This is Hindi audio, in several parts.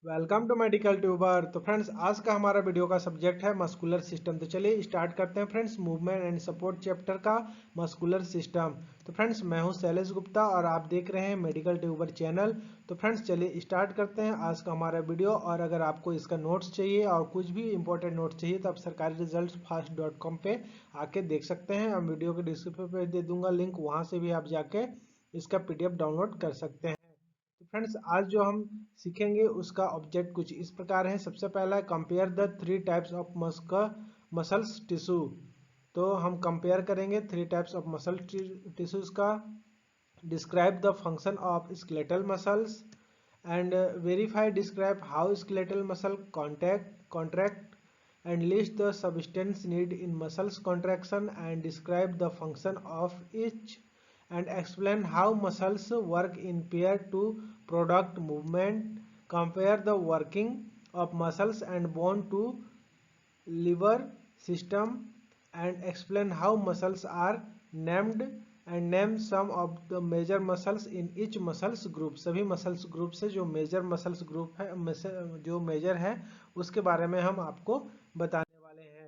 Welcome to medical tuber. तो फ्रेंड्स, आज का हमारा वीडियो का सब्जेक्ट है मस्कुलर सिस्टम। तो चलिए स्टार्ट करते हैं friends, movement and support chapter का मस्कुलर सिस्टम। तो फ्रेंड्स, मैं हूं शैलेश गुप्ता और आप देख रहे हैं मेडिकल ट्यूबर चैनल। तो फ्रेंड्स, चलिए स्टार्ट करते हैं आज का हमारा वीडियो। और अगर आपको इसका नोट्स चाहिए और कुछ भी इंपॉर्टेंट नोट्स चाहिए तो आप सरकारी रिजल्ट फास्ट.com पे आके देख सकते हैं। और वीडियो के डिस्क्रिप्शन पे दे दूंगा लिंक, वहाँ से भी आप जाके इसका PDF डाउनलोड कर सकते हैं। तो फ्रेंड्स, आज जो हम सीखेंगे उसका ऑब्जेक्ट कुछ इस प्रकार है। सबसे पहला है compare the 3 types of muscles tissue. तो हम कंपेयर करेंगे 3 टाइप्स ऑफ मसल टिश्यूज का। Describe the function of skeletal muscles and verify describe how skeletal muscle contract and list the substance need in muscles contraction and describe the function of each and explain how muscles work in pair to product movement. Compare the working of muscles and bone to liver system and explain how muscles are named and name some of the major muscles in each muscles group। सभी मसल्स ग्रुप से जो मेजर मसल्स ग्रुप है, जो मेजर है उसके बारे में हम आपको बताने वाले हैं।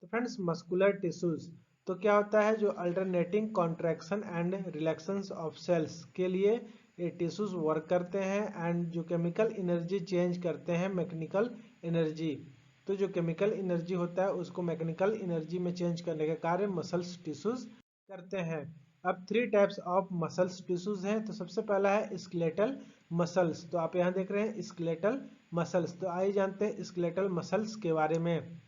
तो फ्रेंड्स, मस्कुलर टिश्यूज तो क्या होता है, जो alternating contraction and relaxants of cells के लिए ये टिश्यूज वर्क करते हैं एंड जो केमिकल एनर्जी चेंज करते हैं मैकेनिकल एनर्जी। तो जो केमिकल एनर्जी होता है उसको मैकेनिकल एनर्जी में चेंज करने का कार्य मसल्स टिश्यूज करते हैं। अब 3 टाइप्स ऑफ मसल्स टिश्यूज हैं। तो सबसे पहला है स्केलेटल मसल्स। तो आप यहाँ देख रहे हैं स्केलेटल मसल्स। तो आइए जानते हैं स्केलेटल मसल्स के बारे में।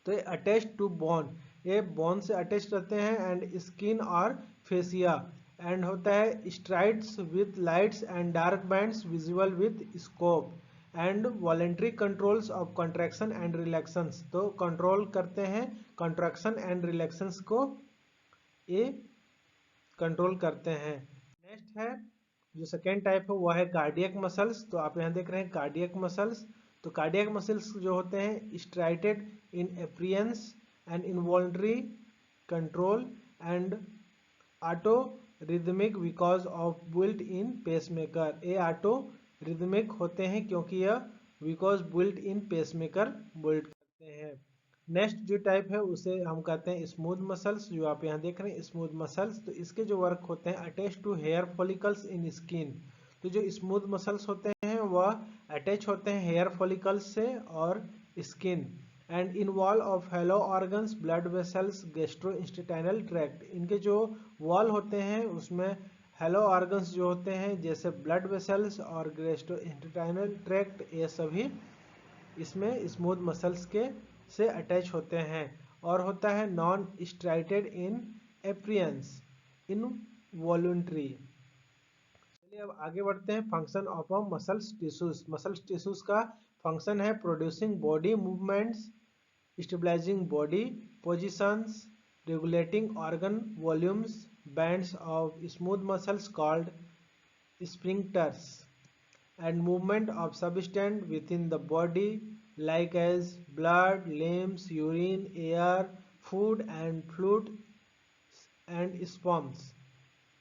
तो ये अटैच टू बोन, ये बोन से अटैच रहते हैं एंड स्किन और फेसिया एंड होता है strides with lights and dark bands visual with scope and voluntary controls of contraction and relaxations. तो कंट्रोल करते हैं कॉन्ट्रैक्शन एंड रिलैक्शंस को, ये कंट्रोल करते हैं। नेक्स्ट है जो सेकेंड टाइप है वो है कार्डियक मसल्स। तो आप यहाँ देख रहे हैं कार्डियक मसल्स। तो कार्डियक मसल्स जो होते हैं striated in appearance and involuntary control and auto rhythmic because of built in pacemaker. ये ऑटो रिदमिक होते हैं क्योंकि यह बिकॉज बुइल्ट इन पेसमेकर बुइल्ट करते हैं। नेक्स्ट जो टाइप है उसे हम कहते हैं स्मूथ मसल्स। जो आप यहाँ देख रहे हैं स्मूथ मसल्स, तो इसके जो वर्क होते हैं attach to hair follicles in skin. तो जो स्मूथ मसल्स होते हैं वह अटैच होते हैं हेयर फॉलिकल्स से और skin and involve of hello organs blood vessels gastrointestinal tract. इनके जो वॉल होते हैं उसमें हेलो ऑर्गन्स जो होते हैं जैसे ब्लड वेसल्स और गैस्ट्रोइंटेस्टाइनल ट्रैक्ट, ये सभी इसमें स्मूथ मसल्स के से अटैच होते हैं। और होता है non striated in appearance in voluntary. चलिए अब आगे बढ़ते हैं। Function of a muscles tissues. Muscles tissues का फंक्शन है producing body movements, stabilizing body positions, regulating organ volumes, bands of smooth muscles called sphincters, and movement of substance within the body like as blood, limbs, urine, air, food and fluid and sperms।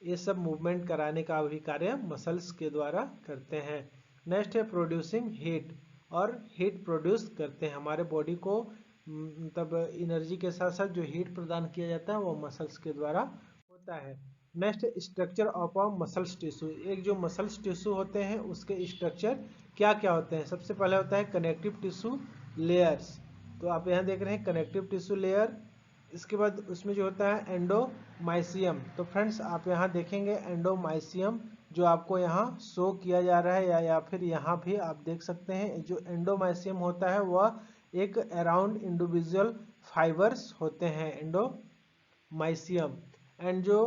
ये सब मूवमेंट कराने का भी कार्य मसल्स के द्वारा करते हैं। नेक्स्ट है प्रोड्यूसिंग हीट, और हीट प्रोड्यूस करते हैं हमारे बॉडी को, मतलब एनर्जी के साथ साथ जो हीट प्रदान किया जाता है वो मसल्स के द्वारा होता है। Next structure of a muscles tissue. एक जो मसल्स टिश्यू होते हैं उसके स्ट्रक्चर क्या क्या होते हैं। सबसे पहले होता है कनेक्टिव टिश्यू लेयर्स। तो आप यहाँ देख रहे हैं कनेक्टिव टिश्यू लेयर। इसके बाद उसमें जो होता है एंडोमाइसियम। तो फ्रेंड्स, आप यहाँ देखेंगे एंडोमाइसियम जो आपको यहाँ शो किया जा रहा है या फिर यहाँ भी आप देख सकते हैं। जो एंडोमाइसियम होता है वह एक अराउंड इंडिविजुअल फाइबर्स होते हैं एंडोमाइसियम। एंड जो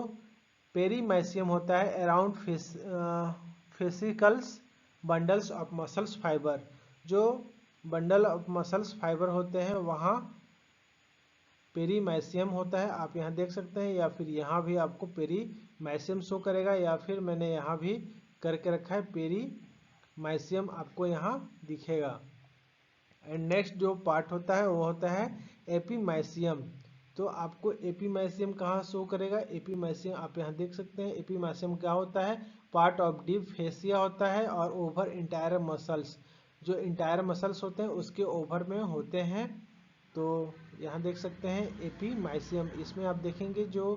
पेरीमाइसियम होता है around fascicles bundles of muscles fibre. जो बंडल ऑफ मसल्स फाइबर होते हैं वहाँ पेरीमाइसियम होता है, आप यहाँ देख सकते हैं। या फिर यहाँ भी आपको पेरीमाइसियम शो करेगा, या फिर मैंने यहाँ भी करके रखा है पेरीमाइसियम, आपको यहाँ दिखेगा। एंड नेक्स्ट जो पार्ट होता है वो होता है एपीमाइसियम। तो आपको एपीमाइसियम कहाँ शो करेगा, एपीमाइसियम आप यहाँ देख सकते हैं। एपीमाइसियम क्या होता है, पार्ट ऑफ डीप फेसिया होता है और ओवर इंटायर मसल्स। जो इंटायर मसल्स होते हैं उसके ओवर में होते हैं। तो यहाँ देख सकते हैं एपीमाइसियम, इसमें आप देखेंगे जो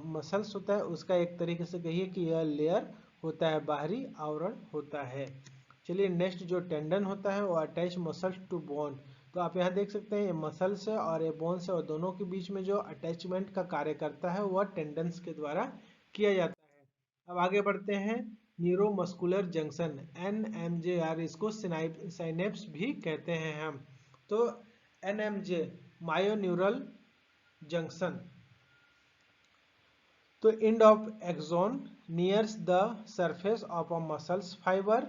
मसल्स होता है उसका एक तरीके से कहिए कि यह लेयर होता है, बाहरी आवरण होता है। चलिए नेक्स्ट जो टेंडन होता है वो अटैच मसल्स टू बोन। तो आप यहाँ देख सकते हैं ये मसल्स है और ये बोन्स है और दोनों के बीच में जो अटैचमेंट का कार्य करता है वह टेंडन्स के द्वारा किया जाता है। अब आगे बढ़ते हैं, न्यूरोमस्कुलर जंक्शन NMJR, इसको साइनेप्स भी कहते हैं हम। तो NMJ मायोन्यूरल जंक्शन, तो end of axon nears the surface of a muscles fiber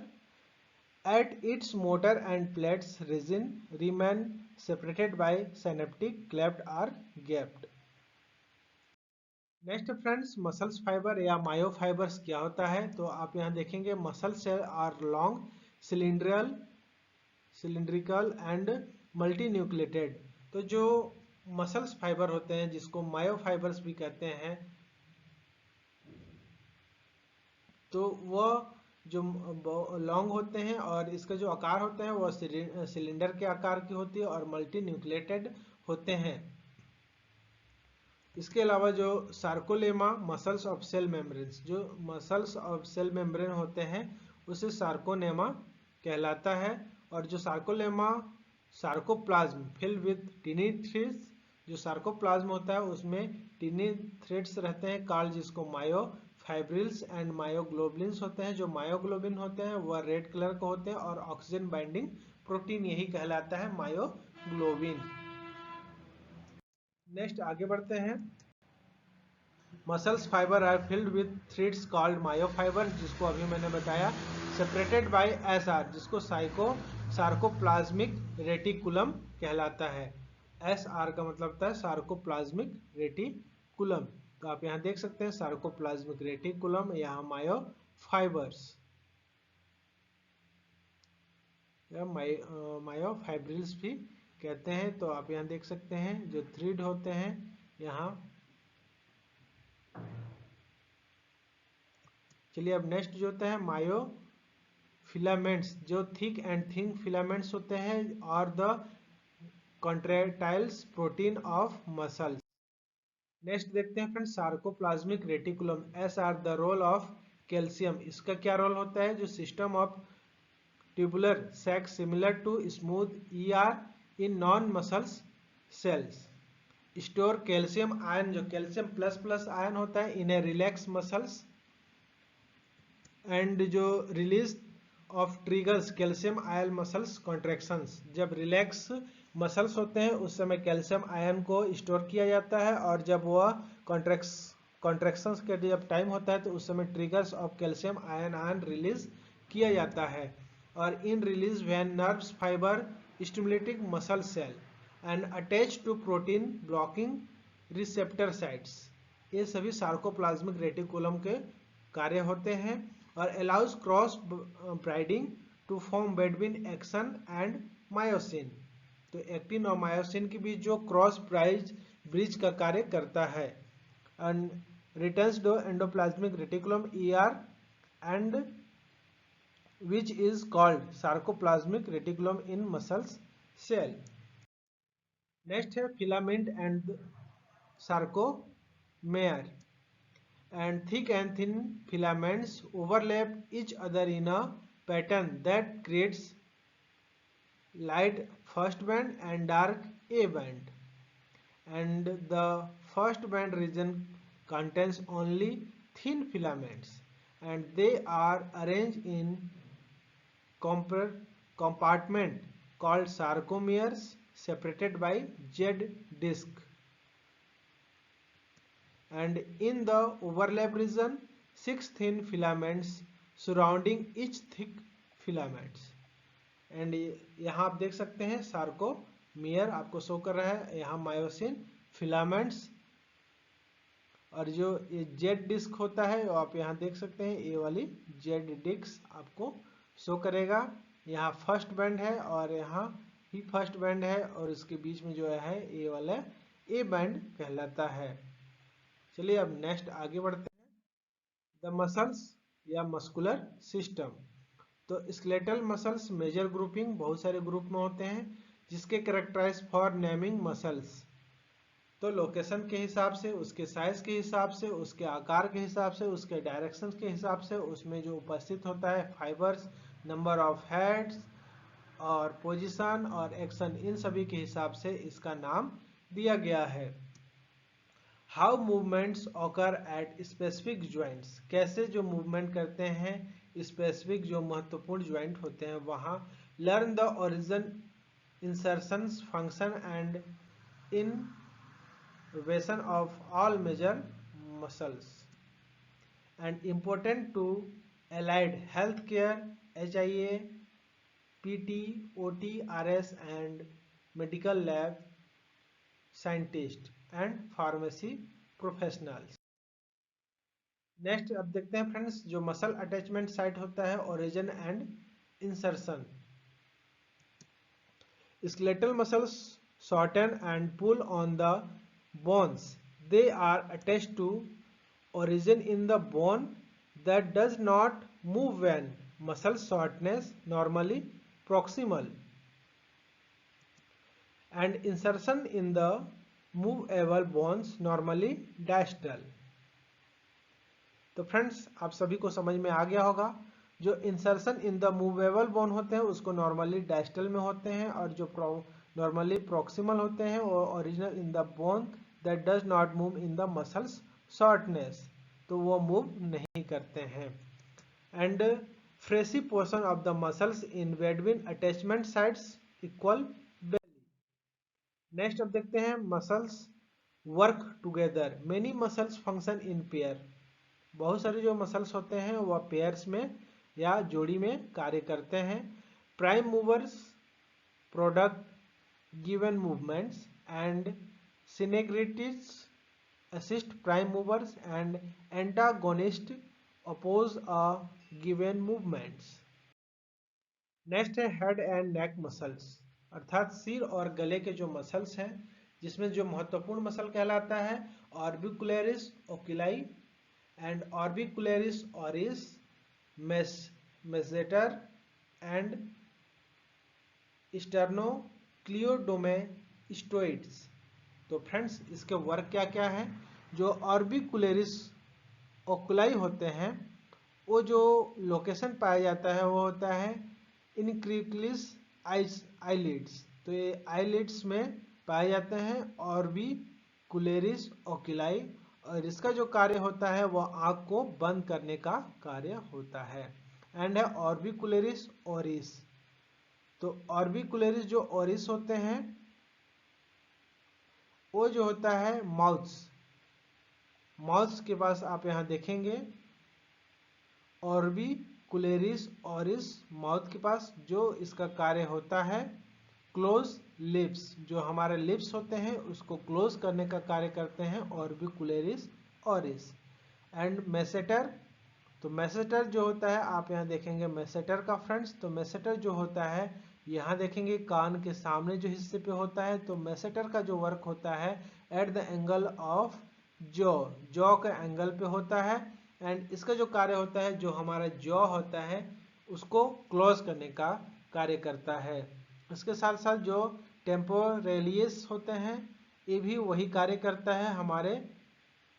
at its motor and plates region remain separated by synaptic cleft or gapped। Next friends, muscles fibre या मायोफाइबर्स क्या होता है? तो आप यहाँ देखेंगे muscle cell are long cylindrical and multinucleated. तो जो मसल्स फाइबर होते हैं जिसको मायोफाइबर्स भी कहते हैं, तो वह जो लॉन्ग होते हैं और इसका जो आकार होता है वह सिलेंडर के आकार की होती है और मल्टी न्यूक्लिएटेड होते हैं। इसके अलावा जो sarcolemma muscles of cell membranes, जो मसल्स ऑफ सेल मेम्ब्रेन होते हैं उसे सार्कोनेमा कहलाता है। और जो sarcolemma sarcoplasm filled with tiny threads, जो सार्कोप्लाज्म होता है उसमें टिनी थ्रेड्स रहते हैं कॉल्ड, जिसको मायो फाइब्रिल्स एंड मायोग्लोबिन्स होते हैं। जो मायोग्लोबिन होते हैं वह रेड कलर के होते हैं और ऑक्सीजन बाइंडिंग प्रोटीन यही कहलाता है मायोग्लोबिन। नेक्स्ट आगे बढ़ते हैं, muscles fibre are filled with threads called myofibre, जिसको अभी मैंने बताया, सेपरेटेड बाय SR, जिसको सार्कोप्लाज्मिक रेटिकुलम कहलाता है। SR का मतलब होता है सार्कोप्लाज्मिक रेटिकुलम। तो आप यहाँ देख सकते हैं सार्कोप्लाज्मिक रेटिकुलम, यहाँ मायोफाइबर्स या मायोफाइब्रिल्स भी कहते हैं। तो आप यहाँ देख सकते हैं जो थ्रेड होते हैं यहाँ। चलिए अब नेक्स्ट जो होता है मायो फिलामेंट्स, जो थिक एंड थिन फिलामेंट्स होते हैं और the contractiles protein of muscles. Next देखते हैं friends, sarcoplasmic reticulum SR, the role of calcium, इसका क्या रोल होता है? जो system of tubular sac similar to smooth ER in non muscles cells store calcium ion, जो कैल्शियम प्लस प्लस आयन होता है in a relax muscles and जो release of triggers calcium ion muscles contractions. जब रिलैक्स मसल्स होते हैं उस समय कैल्शियम आयन को स्टोर किया जाता है और जब वह कॉन्ट्रैक्शंस के जब टाइम होता है तो उस समय triggers of calcium ion release किया जाता है। और इन release when nerves fiber stimulating muscle cell and attach to protein blocking receptor sites, ये सभी सार्कोप्लाज्मिक रेटिकुलम के कार्य होते हैं। और allows cross bridging to form between actin and myosin, तो एक्टिन और मायोसिन के बीच जो क्रॉस ब्रिज का कार्य करता है। And returns to endoplasmic reticulum ER and which is called sarcoplasmic reticulum in muscles cell. Next है filament and sarcomere, and thick and thin filaments overlap each other in a pattern that creates light first band and dark A band, and the first band region contains only thin filaments and they are arranged in compartment called sarcomeres separated by Z disc, and in the overlap region 6 thin filaments surrounding each thick filaments। And यहाँ आप देख सकते हैं सार्कोमियर आपको शो कर रहा है, यहाँ मायोसिन फिलामेंट्स, और जो ये जेड डिस्क होता है वो आप यहाँ देख सकते हैं, ये वाली जेड डिस्क आपको शो करेगा। यहाँ फर्स्ट बैंड है और यहाँ ही फर्स्ट बैंड है और इसके बीच में जो है ये वाला ए बैंड कहलाता है। चलिए अब नेक्स्ट आगे बढ़ते हैं, द मसल्स या मस्कुलर सिस्टम। तो स्केलेटल मसल्स मेजर ग्रुपिंग बहुत सारे ग्रुप में होते हैं, जिसके कैरेक्टराइज फॉर नेमिंग मसल्स। तो लोकेशन के हिसाब से, उसके साइज के हिसाब से, उसके आकार के हिसाब से, उसके डायरेक्शन के हिसाब से, उसमें जो उपस्थित होता है फाइबर्स, नंबर ऑफ हेड्स और पोजीशन और एक्शन, इन सभी के हिसाब से इसका नाम दिया गया है। How movements occur at specific joints, कैसे जो मूवमेंट करते हैं स्पेसिफिक जो महत्वपूर्ण ज्वाइंट होते हैं वहाँ। Learn the origin, insertions, function and innervation of all major muscles and important to allied health care, HIA, PT, OT, RS and medical lab scientist and pharmacy professionals। Next अब देखते हैं फ्रेंड्स, जो मसल अटैचमेंट साइट होता है origin and insertion. Skeletal muscles shorten and pull on the bones. They are attached to origin in the bone that does not move when muscle shortness normally proximal and insertion in the movable bones normally distal। तो फ्रेंड्स आप सभी को समझ में आ गया होगा, जो insertion in the movable bone होते हैं उसको नॉर्मली डायस्टल में होते हैं, और जो नॉर्मली प्रॉक्सिमल होते हैं वो original in the bone that does not move in the muscles shortness, तो वो मूव नहीं करते हैं। And fleshy portion of the muscles in between attachment sides equal belly. Next अब देखते हैं muscles work together, many muscles function in pair. बहुत सारे जो मसल्स होते हैं वह पेयर्स में या जोड़ी में कार्य करते हैं। Prime movers product given movements and synergists assist prime movers and antagonist oppose a given movements. Next है हेड एंड नेक मसल्स, अर्थात सिर और गले के जो मसल्स हैं, जिसमें जो महत्वपूर्ण मसल कहलाता है orbicularis ओकुलाई and orbicularis oris, masseter and sternocleidomastoids। तो फ्रेंड्स इसके वर्क क्या क्या है। जो ऑर्बिकुलरिस ओकुलाई होते हैं वो जो लोकेशन पाया जाता है वो होता है इनक्रीक्लिस आईलिड्स, तो ये आईलिड्स में पाए जाते हैं ऑर्बिकुलरिस ओकुलाई, और इसका जो कार्य होता है वह आंख को बंद करने का कार्य होता है। एंड है ऑर्बिकुलरिस ओरिस, तो ऑर्बिकुलरिस जो ओरिस होते हैं वो जो होता है माउथ के पास आप यहां देखेंगे ऑर्बिकुलरिस ओरिस माउथ के पास, जो इसका कार्य होता है क्लोज लिप्स, जो हमारे लिप्स होते हैं उसको क्लोज करने का कार्य करते हैं ऑर्बिकुलरिस ओरिस। एंड मैसेटर, तो मैसेटर जो होता है आप यहाँ देखेंगे मैसेटर का फ्रेंड्स, तो मैसेटर जो होता है यहाँ देखेंगे कान के सामने जो हिस्से पे होता है, तो मैसेटर का जो वर्क होता है at the angle of jaw के एंगल पे होता है। एंड इसका जो कार्य होता है जो हमारा जॉ होता है उसको क्लोज करने का कार्य करता है। इसके साथ साथ जो टेम्पोरेलियस होते हैं ये भी वही कार्य करता है, हमारे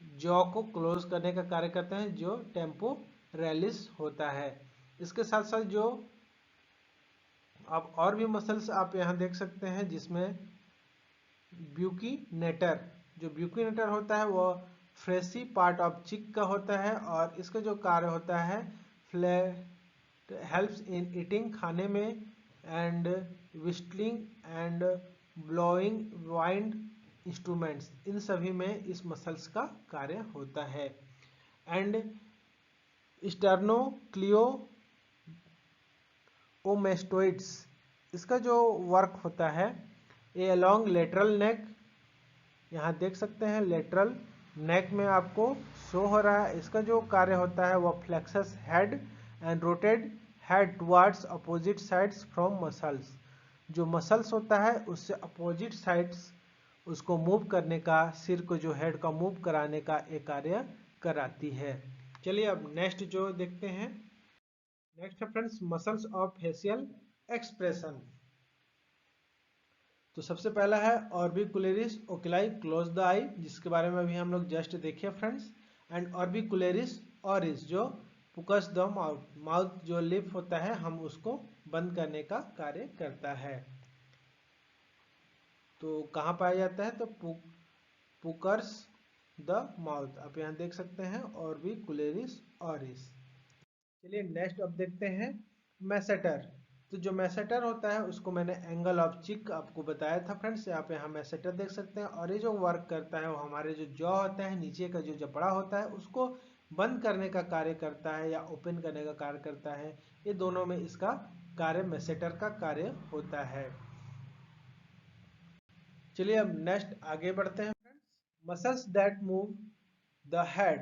जॉ को क्लोज करने का कार्य करते हैं जो टेम्पोरेलिस होता है। इसके साथ साथ जो आप और भी मसल्स आप यहाँ देख सकते हैं, जिसमें ब्यूकिनेटर, जो ब्यूकिनेटर होता है वो फ्रेसी पार्ट ऑफ चिक का होता है, और इसका जो कार्य होता है हेल्प्स इन ईटिंग, खाने में, and whistling and blowing wind instruments, इन सभी में इस मसल्स का कार्य होता है। एंड स्टर्नोक्लियोमेस्टोइड्स, इसका जो वर्क होता है ये अलोंग लेटरल नेक, यहाँ देख सकते हैं लेटरल नेक में आपको शो हो रहा है। इसका जो कार्य होता है वह plexus head and rotate head towards opposite sides from muscles, जो मसल्स होता है उससे अपोजिट साइड्स उसको मूव करने का, सिर को जो हेड का मूव कराने का एक कार्य कराती है। चलिए अब नेक्स्ट जो देखते हैं नेक्स्ट है friends muscles of facial expression. तो सबसे पहला है ऑर्बिकुलरिस ओकुलाई क्लोज द आई, जिसके बारे में अभी हम लोग जस्ट देखिए फ्रेंड्स। एंड ऑर्बिकुलरिस ऑरिस जो पुकस द माउथ, माउथ जो लिप होता है हम उसको बंद करने का कार्य करता है। तो कहाँ पाया जाता है, तो पुकर्स द माउथ, आप यहाँ देख सकते हैं ऑर्बिकुलरिस ऑरिस। चलिए नेक्स्ट अब देखते हैं मैसेटर। तो जो मैसेटर होता है उसको मैंने एंगल ऑफ चिक आपको बताया था फ्रेंड्स, यहाँ पे हम मैसेटर देख सकते हैं। और ये जो वर्क करता है वो हमारे जो जॉ होता है, नीचे का जो जबड़ा होता है उसको बंद करने का कार्य करता है या ओपन करने का कार्य करता है। ये दोनों में इसका कार्य मैसेटर का कार्य होता है। चलिए अब नेक्स्ट आगे बढ़ते हैं friends. Muscles that move the head.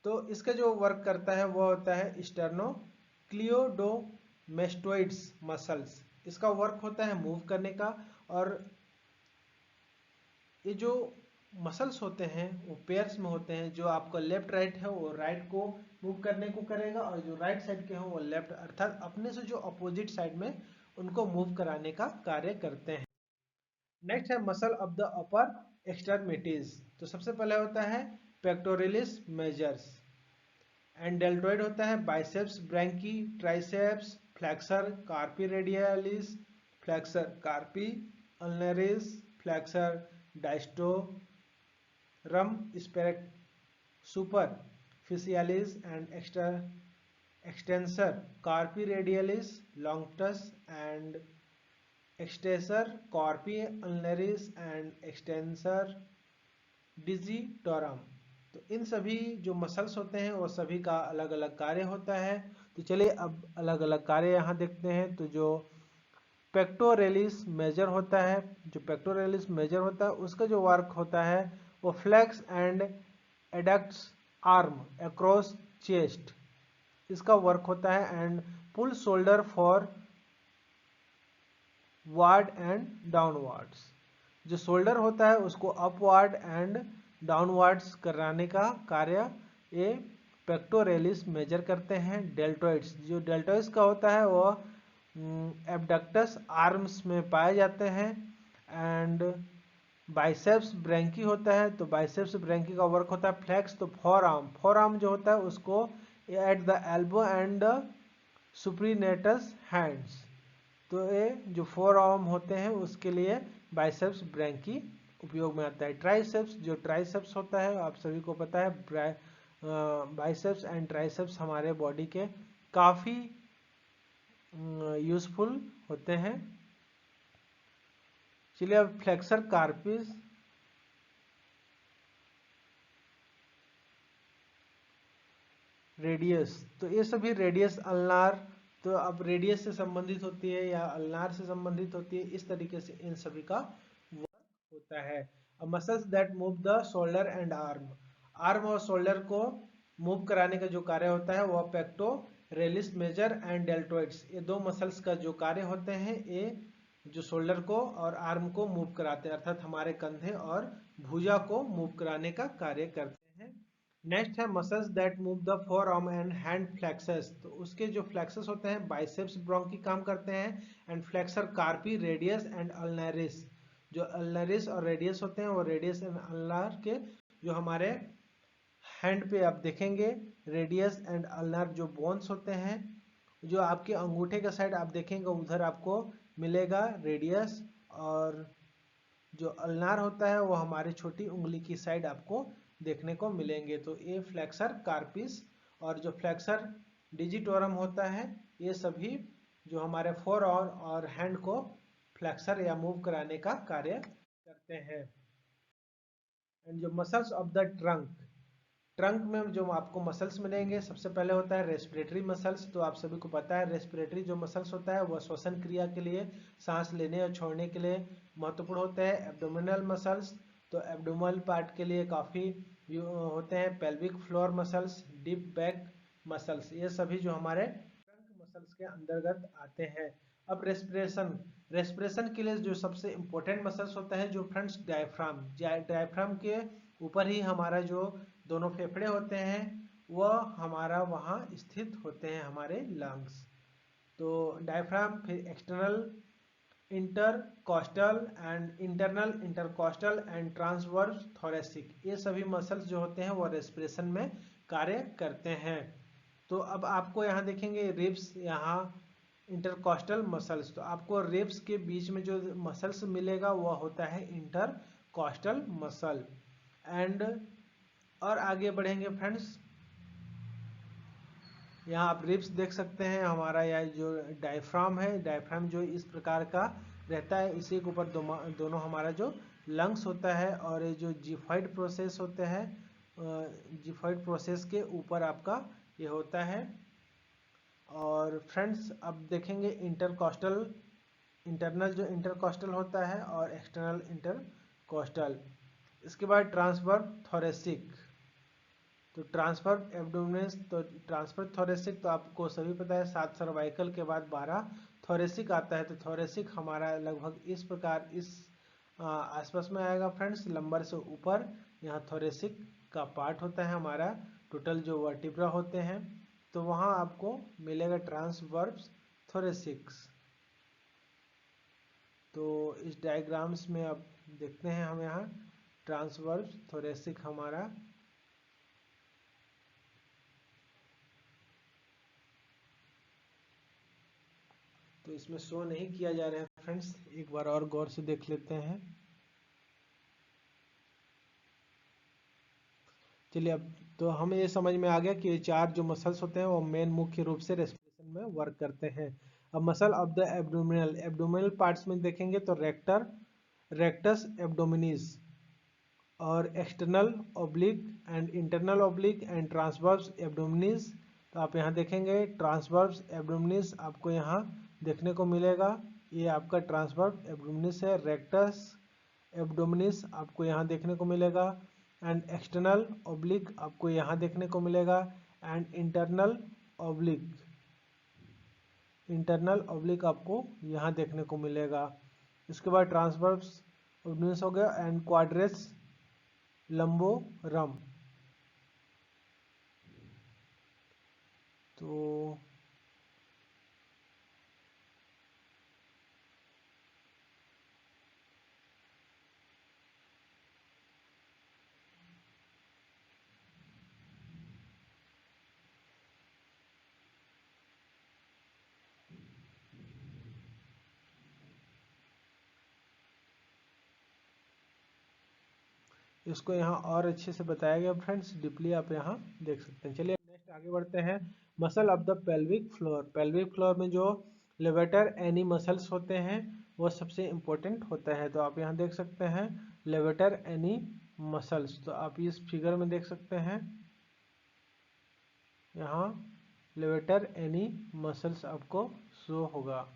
तो इसका जो वर्क करता है वो होता है स्टर्नोक्लियोडोमेस्टोइड्स मसल्स। इसका वर्क होता है मूव करने का। और ये जो मसल्स होते हैं वो पेयर्स में होते हैं। जो आपका लेफ्ट राइट है वो राइट को मूव करने को करेगा, और जो राइट साइड के हैं वो लेफ्ट, अर्थात अपने से जो अपोजिट साइड में उनको मूव कराने का कार्य करते हैं। नेक्स्ट है muscle of the upper extremities. तो सबसे पहले होता है पेक्टोरिलिस मेजर्स। एंड डेल्टोइड होता है biceps brachii, triceps, flexor carpi radialis, flexor carpi ulnaris, flexor digitorum superficialis and extensor carpi radialis longus and extensor carpi ulnaris and extensor digitorum. तो इन सभी जो मसल्स होते हैं वो सभी का अलग अलग कार्य होता है। तो चलिए अब अलग अलग कार्य यहाँ देखते हैं। तो जो पेक्टोरेलिस मेजर होता है, जो पेक्टोरेलिस मेजर होता है उसका जो वर्क होता है वो flex and adducts arm across chest, इसका वर्क होता है। And pull shoulder forward and downwards, जो शोल्डर होता है उसको अपवार्ड एंड डाउनवर्ड्स कराने का कार्य ये पेक्टोरेलिस मेजर करते हैं। डेल्टोइड्स, जो डेल्टोइड्स का होता है वो एब्डक्टस आर्म्स में पाए जाते हैं। एंड बाइसेप्स ब्रैंकी होता है, तो बाइसेप्स ब्रैंकी का वर्क होता है फ्लेक्स, तो फोर आर्म, फोर आर्म जो होता है उसको at the elbow and the supinates hands. तो ये जो फोर आर्म होते हैं उसके लिए बाइसेप्स ब्रैंकी उपयोग में आता है। ट्राइसेप्स, जो ट्राइसेप्स होता है आप सभी को पता है, बाइसेप्स एंड ट्राइसेप्स हमारे बॉडी के काफ़ी यूजफुल होते हैं। चलिए अब फ्लेक्सर कार्पिस रेडियस, तो ये सभी रेडियस अल्नार, तो अब रेडियस से संबंधित होती है या अल्नार से संबंधित होती है, इस तरीके से इन सभी का वर्क होता है। अब muscles that move the shoulder and arm, arm और शोल्डर को मूव कराने का जो कार्य होता है वह पेक्टोरेलिस मेजर एंड डेल्टोइड्स, ये दो मसल्स का जो कार्य होते हैं ये जो शोल्डर को और आर्म को मूव कराते हैं, अर्थात हमारे कंधे और भुजा को मूव कराने का कार्य करते हैं। नेक्स्ट है muscles that move the four arm and hand plexus, तो उसके जो फ्लेक्सस होते हैं बाइसेप्स ब्रोंकी काम करते हैं। And flexor carpi radius and ulnaris, जो अल्नरिस और रेडियस होते हैं वो रेडियस एंड अल्नार के जो हमारे हैंड पे आप देखेंगे रेडियस एंड अल्नार जो बोन्स होते हैं, जो आपके अंगूठे का साइड आप देखेंगे उधर आपको मिलेगा रेडियस, और जो अल्नार होता है वो हमारी छोटी उंगली की साइड आपको देखने को मिलेंगे। तो ये फ्लेक्सर कार्पिस और जो फ्लेक्सर डिजिटोरम होता है ये सभी जो हमारे फोर और हैंड को फ्लेक्सर या मूव कराने का कार्य करते हैं। एंड जो muscles of the trunk, trunk में जो आपको मसल्स मिलेंगे सबसे पहले होता है रेस्पिरेटरी मसल्स। तो आप सभी को पता है रेस्पिरेटरी जो मसल्स होता है वह श्वसन क्रिया के लिए, सांस लेने और छोड़ने के लिए महत्वपूर्ण होते हैं। एब्डोमिनल मसल्स, तो एब्डोमिनल पार्ट के लिए काफ़ी होते हैं। Pelvic floor muscles, deep back muscles, ये सभी जो हमारे ट्रंक मसल्स के अंतर्गत आते हैं। अब रेस्पिरेशन, रेस्पिरेशन के लिए जो सबसे इम्पोर्टेंट मसल्स होता है जो फ्रेंड्स डायफ्राम, डायफ्राम के ऊपर ही हमारा जो दोनों फेफड़े होते हैं वह हमारा वहाँ स्थित होते हैं, हमारे लंग्स। तो डायफ्राम, फिर external intercostal and internal intercostal and transverse thoracic, ये सभी मसल्स जो होते हैं वो रेस्पिरेशन में कार्य करते हैं। तो अब आपको यहाँ देखेंगे रिब्स, यहाँ इंटरकॉस्टल मसल्स, तो आपको रिब्स के बीच में जो मसल्स मिलेगा वह होता है इंटरकॉस्टल मसल। एंड और आगे बढ़ेंगे फ्रेंड्स, यहाँ आप रिब्स देख सकते हैं, हमारा यह जो डायफ्राम है, डायफ्राम जो इस प्रकार का रहता है, इसी के ऊपर दोनों हमारा जो लंग्स होता है, और ये जो जिफाइड प्रोसेस होते हैं, जिफाइड प्रोसेस के ऊपर आपका ये होता है। और फ्रेंड्स अब देखेंगे इंटरकॉस्टल, इंटरनल जो इंटरकॉस्टल होता है और एक्सटर्नल इंटरकॉस्टल। इसके बाद ट्रांसवर्स थोरेसिक, तो ट्रांसफर एब्डोमिनस, तो ट्रांसफर थोरेसिक तो आपको सभी पता है, 7 सर्वाइकल के बाद 12 थोरेसिक आता है। तो थोरेसिक हमारा लगभग इस प्रकार इस आसपास में आएगा फ्रेंड्स, लंबर से ऊपर यहाँ थोरेसिक का पार्ट होता है हमारा, टोटल जो वर्टिब्रा होते हैं, तो वहाँ आपको मिलेगा ट्रांसवर्स थोरेसिक्स। तो इस डायग्राम्स में अब देखते हैं हम यहाँ ट्रांसवर्स थोरेसिक हमारा, तो इसमें शो नहीं किया जा रहा है फ्रेंड्स, एक बार और गौर से देख लेते हैं। चलिए, अब तो हमें ये समझ में आ गया कि ये 4 जो मसल्स होते हैं वो मेन मुख्य रूप से रेस्पिरेशन में वर्क करते हैं। अब muscle of the abdominal, abdominal parts में देखेंगे तो रेक्टर, रेक्टस एब्डोमिनिस, और external oblique and internal oblique and transverse abdominis. तो आप यहाँ देखेंगे ट्रांसवर्स एब्डोमिनिस आपको यहाँ देखने को मिलेगा, ये आपका ट्रांसवर्स एब्डोमिनिस है। रेक्टस एब्डोमिनिस आपको यहाँ देखने को मिलेगा, एंड एक्सटर्नल ओब्लिक आपको यहाँ देखने को मिलेगा, and internal oblique, internal oblique आपको यहाँ देखने को मिलेगा। इसके बाद ट्रांसवर्स एब्डोमिनिस हो गया, एंड क्वाड्रेस लंबोरम। तो इसको यहाँ और अच्छे से बताया गया फ्रेंड्स, डीपली आप यहाँ देख सकते हैं। चलिए नेक्स्ट आगे बढ़ते हैं, muscle of the pelvic floor. Pelvic floor में जो लेवेटर एनी मसल्स होते हैं वो सबसे इम्पोर्टेंट होता है। तो आप यहाँ देख सकते हैं लेवेटर एनी मसल्स, तो आप इस फिगर में देख सकते हैं यहाँ लेवेटर एनी मसल्स आपको शो होगा।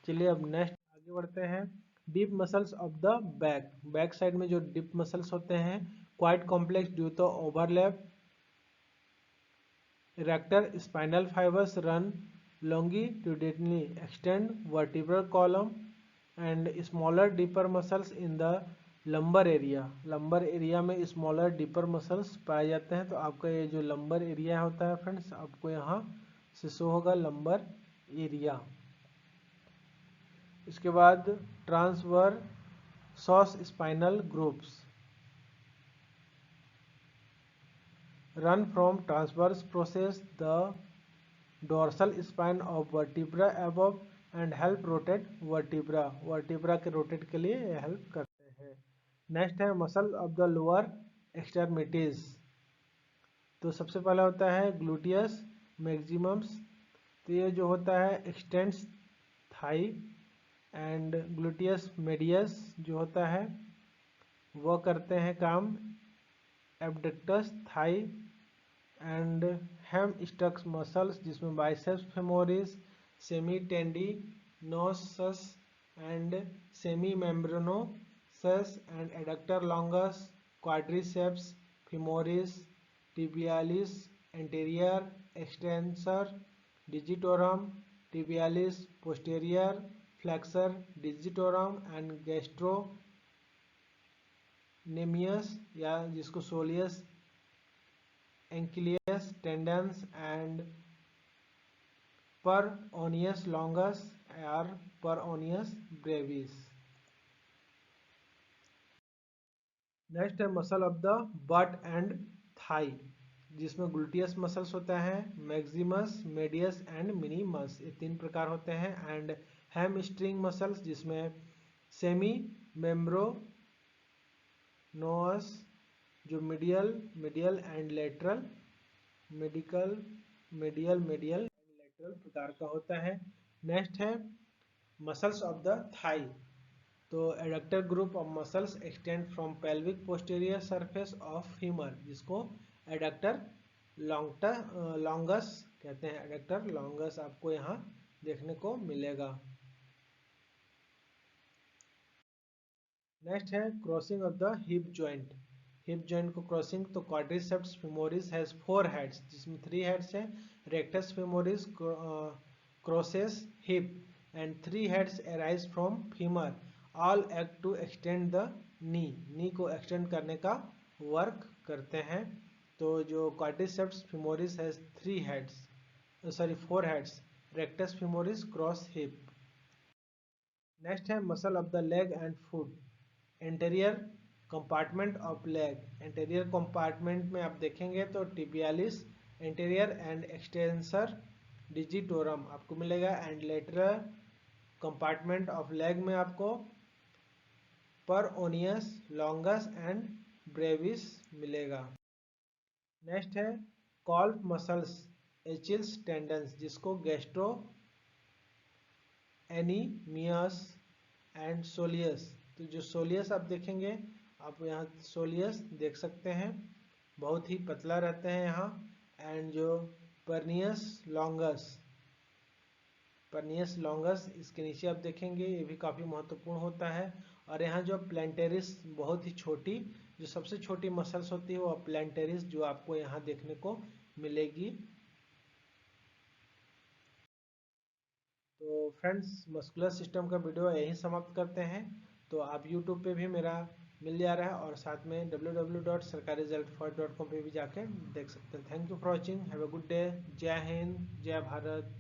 चलिए अब नेक्स्ट आगे बढ़ते हैं, deep muscles of the back. Back side में जो डीप मसल्स होते हैं, quite complex due to overlap, erector spinal fibres run longitudinally extend vertebral column and smaller deeper muscles in the lumbar area। Lumbar area में स्मॉलर डीपर मसल्स पाए जाते हैं। तो आपका ये जो लंबर एरिया होता है फ्रेंड्स, आपको यहाँ से शो होगा लंबर एरिया। इसके बाद transverse spinal groups run from transverse process the dorsal spine of vertebra above and help rotate vertebra, vertebra के रोटेट के लिए हेल्प करते हैं। नेक्स्ट है muscle of the lower extremities. तो सबसे पहला होता है ग्लूटियस मैक्सिमम्स, तो ये जो होता है extends thigh, and gluteus medius जो होता है वो करते हैं काम abducts thigh, and hamstrings muscles जिसमें biceps femoris, semitendinosus and semimembranosus and adductor longus, quadriceps femoris, tibialis anterior extensor digitorum, tibialis posterior flexor digitorum and gastrocnemius या जिसको soleus Achilles tendons and peroneus longus और पेरोनियस ब्रेविस। नेक्स्ट है muscle of the butt and thigh, जिसमें ग्लूटियस मसल्स होता है, मैक्सिमस, मेडियस एंड मिनिमस, ये 3 प्रकार होते हैं। एंड हैमस्ट्रिंग मसल्स, जिसमें सेमी मेम्ब्रेनोस, जो medial and lateral, medial and lateral प्रकार का होता है। नेक्स्ट है मसल्स ऑफ द थाई, तो adductor group of muscles extend from pelvic posterior surface of femur, जिसको एडक्टर लॉन्गस कहते हैं। एडक्टर लॉन्गस आपको यहाँ देखने को मिलेगा। नेक्स्ट है crossing of the hip joint. Hip joint को क्रॉसिंग, तो क्वाड्रिसेप्स फेमोरिस हैज 4 हेड्स, जिसमें 3 हेड्स है। Rectus femoris crosses hip and 3 heads arise from femur, all act to extend the knee को एक्सटेंड करने का वर्क करते हैं। तो जो quadriceps femoris has 4 heads, rectus femoris cross hip. Next है muscle of the leg and foot. Anterior compartment of leg, anterior compartment में आप देखेंगे तो tibialis anterior and extensor digitorum आपको मिलेगा। And lateral compartment of leg में आपको पेरोनियस लॉन्गस एंड ब्रेविस मिलेगा। नेक्स्ट है कॉल्फ मसल्स, एचिल्स टेंडन्स, जिसको गैस्ट्रो एनीमियस एंड सोलियस, तो जो सोलियस आप देखेंगे, आप यहाँ सोलियस देख सकते हैं, बहुत ही पतला रहते हैं यहाँ। एंड जो परनियस लॉन्गस इसके नीचे आप देखेंगे, ये भी काफ़ी महत्वपूर्ण होता है। और यहाँ जो प्लेंटेरिस बहुत ही छोटी, जो सबसे छोटी मसल्स होती है वो प्लेंटेरिस, जो आपको यहाँ देखने को मिलेगी। तो फ्रेंड्स, मस्कुलर सिस्टम का वीडियो यहीं समाप्त करते हैं। तो आप यूट्यूब पे भी मेरा मिल जा रहा है और साथ में www.sarkariresult.com पे भी जाके देख सकते हैं। Thank you for watching, have a good day. जय हिंद, जय भारत।